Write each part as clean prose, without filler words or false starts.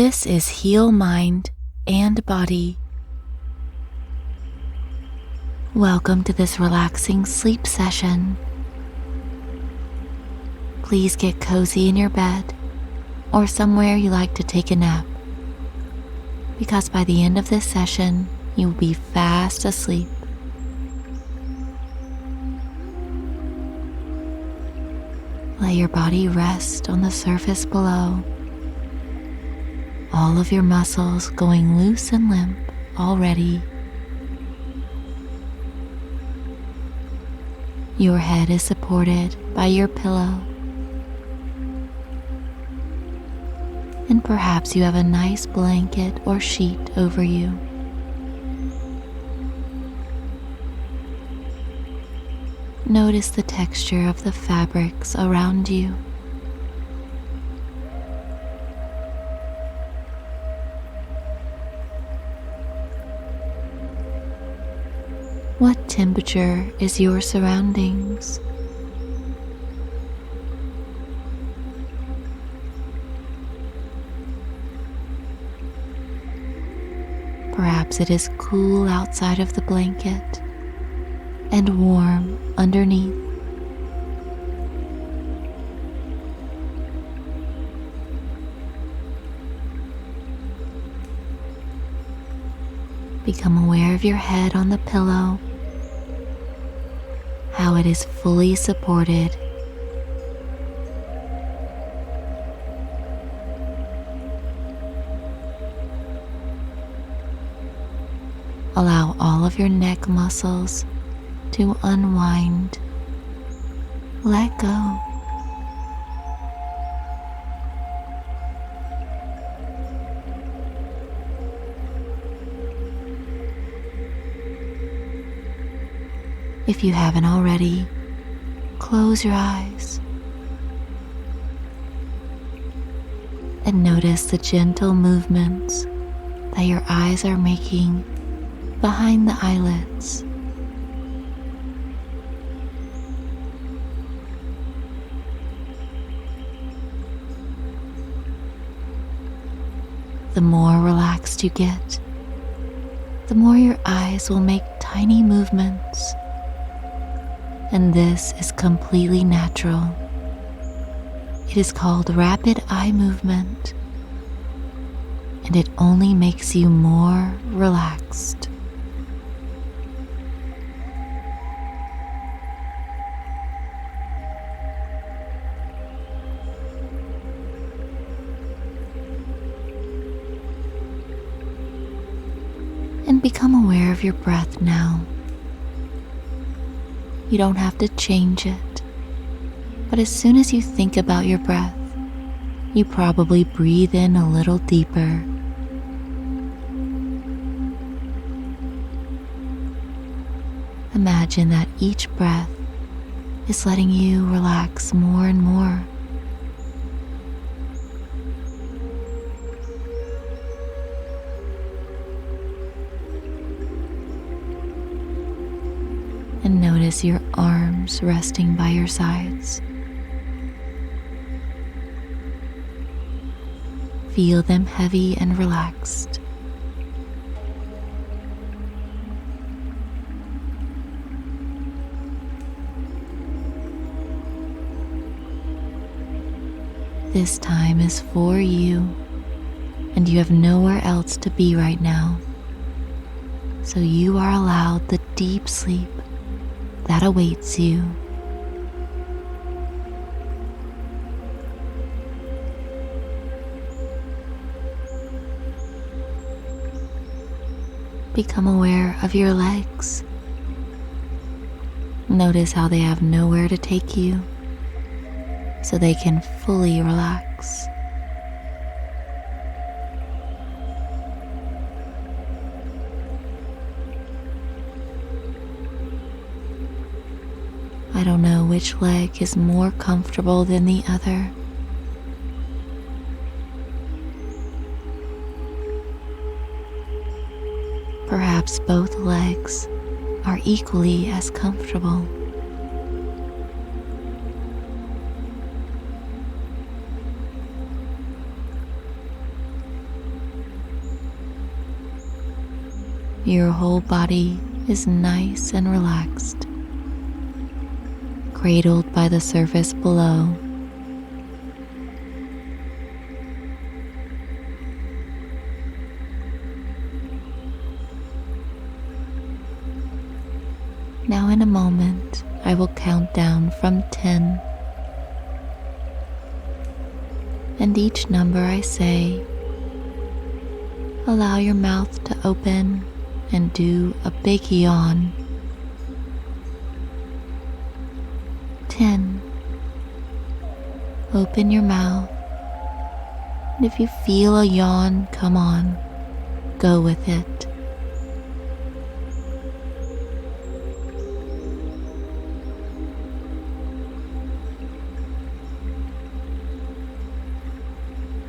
This is Heal Mind and Body. Welcome to this relaxing sleep session. Please get cozy in your bed or somewhere you like to take a nap, because by the end of this session, you will be fast asleep. Let your body rest on the surface below, all of your muscles going loose and limp already. Your head is supported by your pillow, and perhaps you have a nice blanket or sheet over you. Notice the texture of the fabrics around you. What temperature is your surroundings? Perhaps it is cool outside of the blanket and warm underneath. Become aware of your head on the pillow, how it is fully supported. Allow all of your neck muscles to unwind. Let go. If you haven't already, close your eyes and notice the gentle movements that your eyes are making behind the eyelids. The more relaxed you get, the more your eyes will make tiny movements. And this is completely natural. It is called rapid eye movement, and it only makes you more relaxed. And become aware of your breath now. You don't have to change it, but as soon as you think about your breath, you probably breathe in a little deeper. Imagine that each breath is letting you relax more and more. And notice your arms resting by your sides. Feel them heavy and relaxed. This time is for you, and you have nowhere else to be right now. So you are allowed the deep sleep that awaits you. Become aware of your legs. Notice how they have nowhere to take you, so they can fully relax. I don't know which leg is more comfortable than the other. Perhaps both legs are equally as comfortable. Your whole body is nice and relaxed, cradled by the surface below. Now in a moment, I will count down from 10. And each number I say, allow your mouth to open and do a big yawn. 10. Open your mouth. And if you feel a yawn come on, go with it.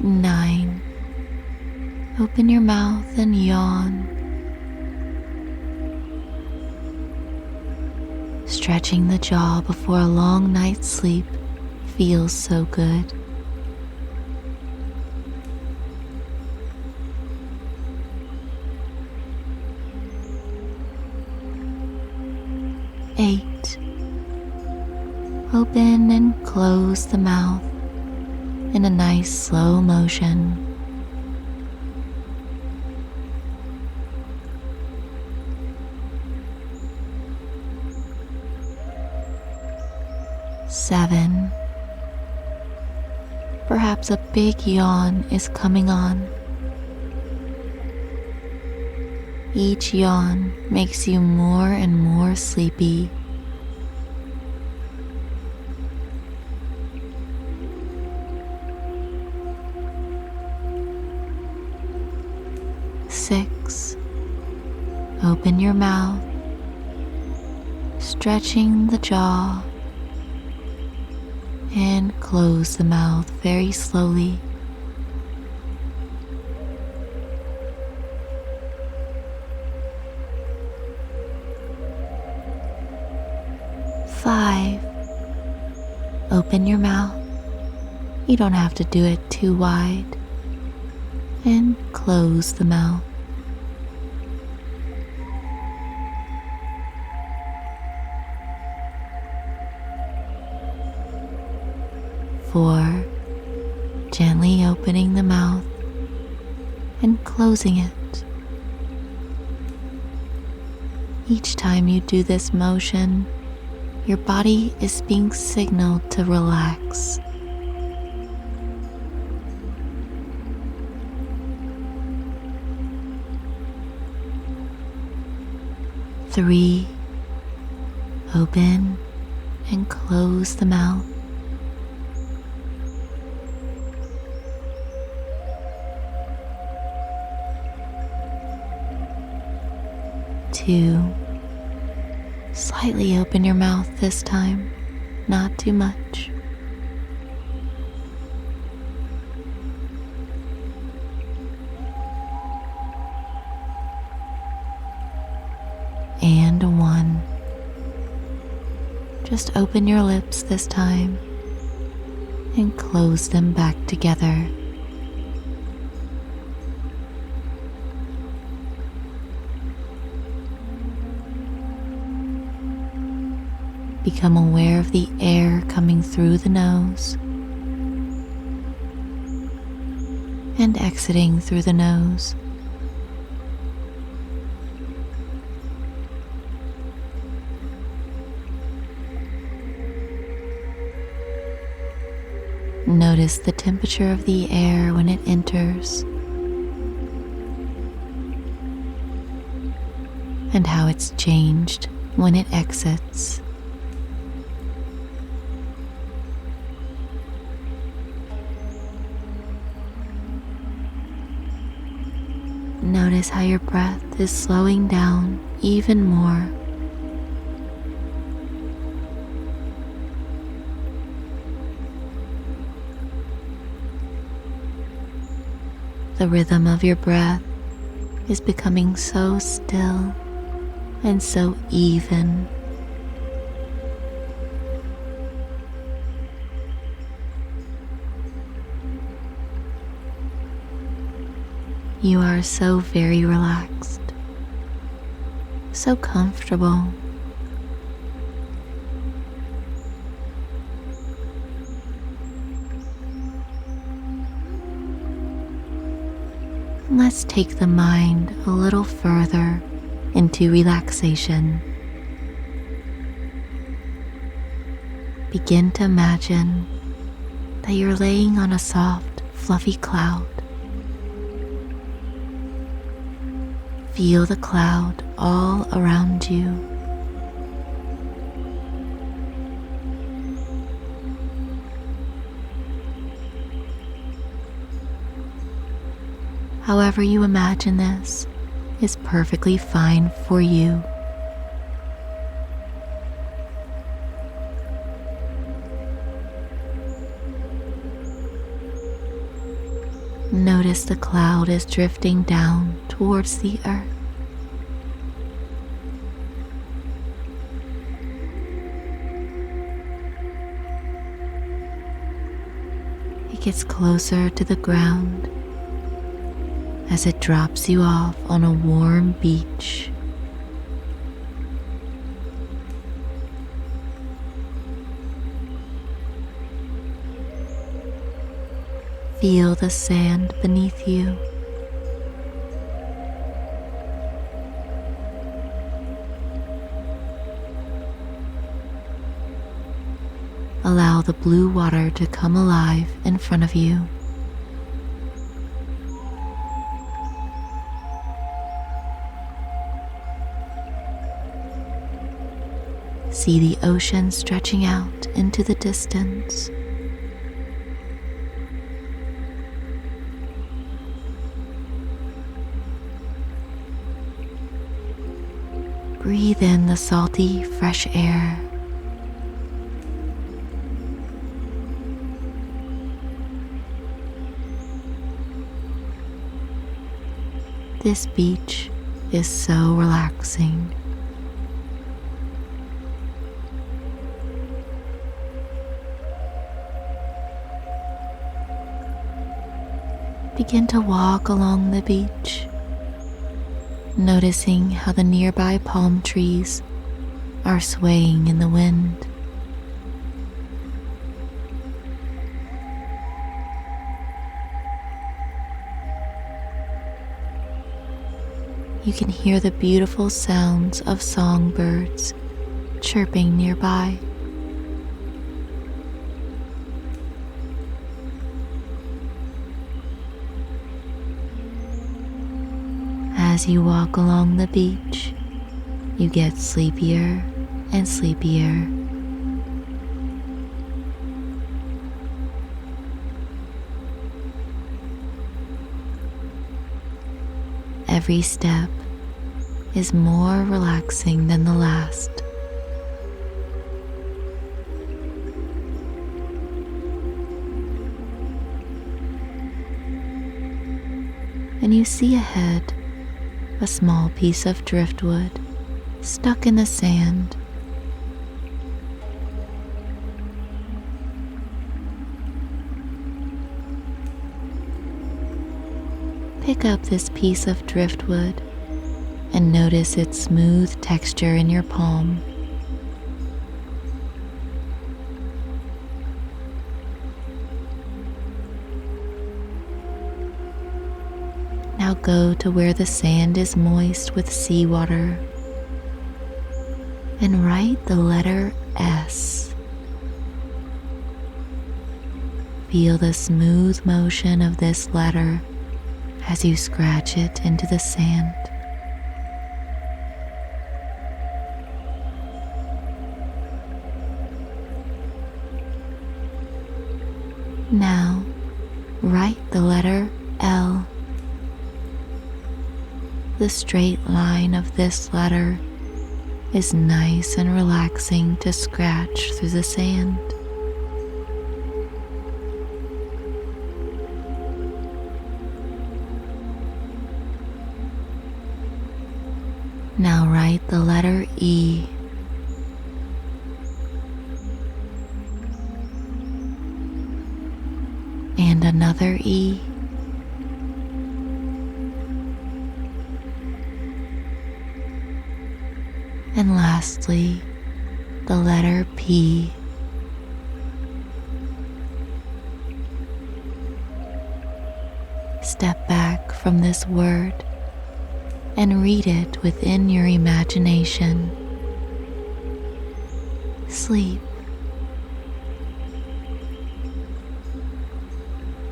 9. Open your mouth and yawn, stretching the jaw before a long night's sleep feels so good. 8. Open and close the mouth in a nice slow motion. 7. Perhaps a big yawn is coming on. Each yawn makes you more and more sleepy. 6. Open your mouth, stretching the jaw, and close the mouth very slowly. 5. Open your mouth. You don't have to do it too wide. And close the mouth. 4. Gently opening the mouth and closing it. Each time you do this motion, your body is being signaled to relax. 3. Open and close the mouth. 2. Slightly open your mouth this time, not too much. 1. Just open your lips this time and close them back together. Become aware of the air coming through the nose and exiting through the nose. Notice the temperature of the air when it enters and how it's changed when it exits. Notice how your breath is slowing down even more. The rhythm of your breath is becoming so still and so even. You are so very relaxed so comfortable. Let's take the mind a little further into relaxation. Begin to imagine that you're laying on a soft, fluffy cloud. Feel the cloud all around you. However you imagine this is perfectly fine for you. Notice the cloud is drifting down towards the earth. It gets closer to the ground as it drops you off on a warm beach. Feel the sand beneath you. Allow the blue water to come alive in front of you. See the ocean stretching out into the distance. Breathe in the salty, fresh air. This beach is so relaxing. Begin to walk along the beach, noticing how the nearby palm trees are swaying in the wind. You can hear the beautiful sounds of songbirds chirping nearby. As you walk along the beach, you get sleepier and sleepier. Every step is more relaxing than the last. And you see ahead a small piece of driftwood stuck in the sand. Pick up this piece of driftwood and notice its smooth texture in your palm. Now go to where the sand is moist with seawater and write the letter S. Feel the smooth motion of this letter as you scratch it into the sand. Now, write the letter L. The straight line of this letter is nice and relaxing to scratch through the sand. Now write the letter E. And another E. And lastly, the letter P. Step back from this word and read it within your imagination. Sleep.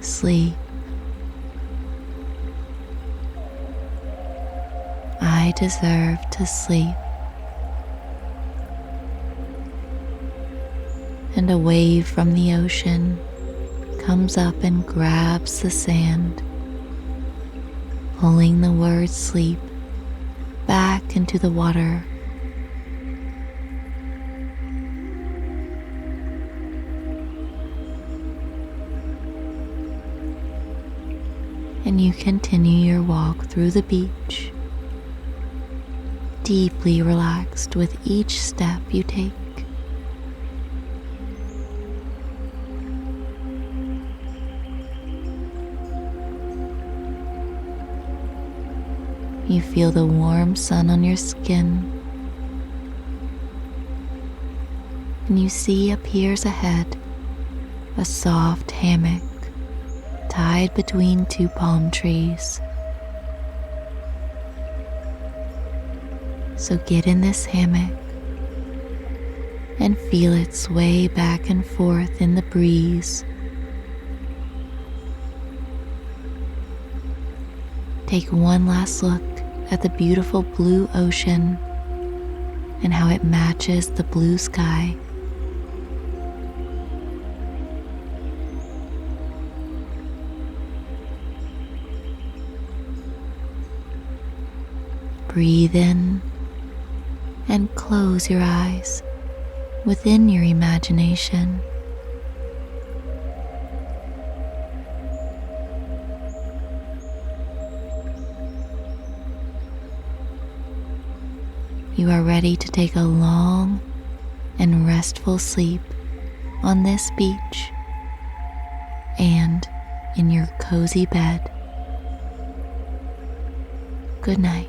Sleep. I deserve to sleep. And a wave from the ocean comes up and grabs the sand, pulling the word sleep back into the water. And you continue your walk through the beach, deeply relaxed with each step you take. You feel the warm sun on your skin, and you see appears ahead a soft hammock tied between two palm trees. So get in this hammock and feel it sway back and forth in the breeze. Take one last look at the beautiful blue ocean and how it matches the blue sky. Breathe in and close your eyes within your imagination. You are ready to take a long and restful sleep on this beach and in your cozy bed. Good night.